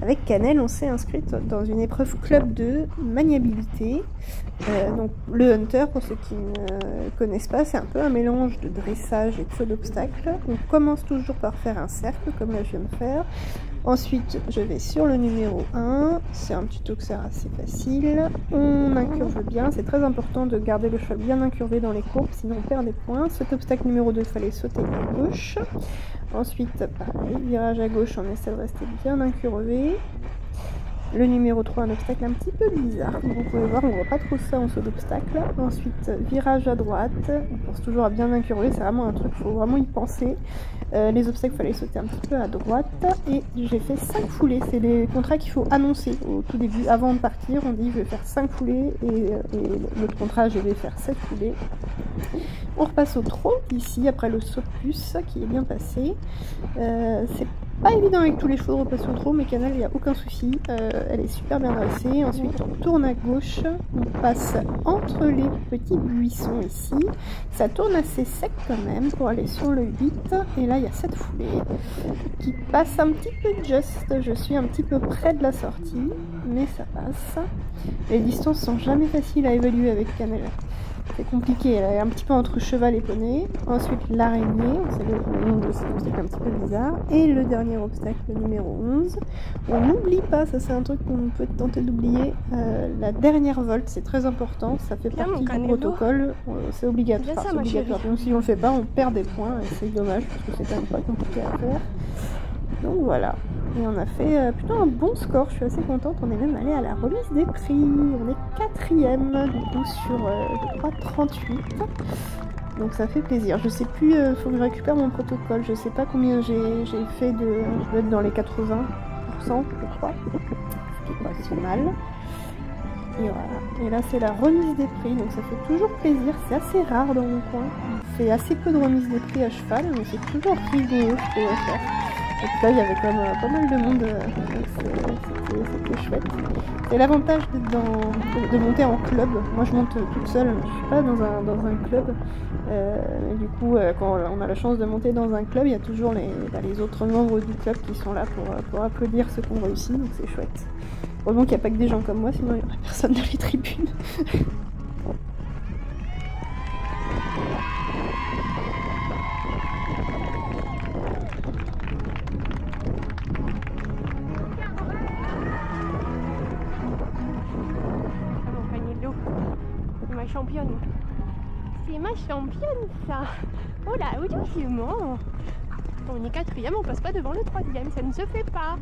avec Cannelle, on s'est inscrite dans une épreuve club de maniabilité. Donc le hunter, pour ceux qui ne connaissent pas, c'est un peu un mélange de dressage et de saut d'obstacle. On commence toujours par faire un cercle, comme là je viens de faire. Ensuite, je vais sur le numéro 1, c'est un petit toxer assez facile. On incurve bien, c'est très important de garder le cheval bien incurvé dans les courbes, sinon on perd des points. Cet obstacle numéro 2, il fallait sauter à gauche. Ensuite, pareil, virage à gauche, on essaie de rester bien incurvé. Le numéro 3, un obstacle un petit peu bizarre, comme vous pouvez voir, on ne voit pas trop ça en saut d'obstacle. Ensuite, virage à droite, on pense toujours à bien incurver, c'est vraiment un truc, il faut vraiment y penser. Les obstacles, il fallait sauter un petit peu à droite, et j'ai fait 5 foulées, c'est les contrats qu'il faut annoncer au tout début, avant de partir, on dit je vais faire 5 foulées, et l'autre contrat, je vais faire 7 foulées. On repasse au trot, ici, après le saut de puce, qui est bien passé. C'est pas évident avec tous les chevaux de repasser au trot, mais Cannelle, il n'y a aucun souci. Elle est super bien dressée. Ensuite, on tourne à gauche. On passe entre les petits buissons ici. Ça tourne assez sec quand même pour aller sur le 8. Et là, il y a cette foulée qui passe un petit peu juste. Je suis un petit peu près de la sortie, mais ça passe. Les distances sont jamais faciles à évaluer avec Cannelle. C'est compliqué, elle est un petit peu entre cheval et poney. Ensuite l'araignée, c'est le nom de cet obstacle un petit peu bizarre. Et le dernier obstacle, le numéro 11. On n'oublie pas, ça c'est un truc qu'on peut tenter d'oublier, la dernière volte, c'est très important, ça fait partie du protocole, c'est obligatoire. Enfin, c'est obligatoire. Donc si on le fait pas, on perd des points et c'est dommage parce que c'est quand même pas compliqué à faire. Donc voilà, et on a fait plutôt un bon score, je suis assez contente, on est même allé à la remise des prix, on est 4e du coup sur je crois 38, donc ça fait plaisir. Je sais plus, faut que je récupère mon protocole, je sais pas combien j'ai fait de, je dois être dans les 80%, je crois, ce qui est pas si mal. Et voilà, et là c'est la remise des prix, donc ça fait toujours plaisir, c'est assez rare dans mon coin, on fait assez peu de remise des prix à cheval, mais c'est toujours rigolo ce qu'on va faire. Et puis là, il y avait quand même pas mal de monde, c'était chouette. C'est l'avantage de monter en club. Moi, je monte toute seule, je ne suis pas dans un club. Et du coup, quand on a la chance de monter dans un club, il y a toujours les autres membres du club qui sont là pour applaudir ceux qui ont réussi, donc c'est chouette. Heureusement qu'il n'y a pas que des gens comme moi, sinon il n'y aurait personne dans les tribunes. Championne. C'est ma championne ça. Oh là, doucement. On est 4e, on passe pas devant le 3e, ça ne se fait pas.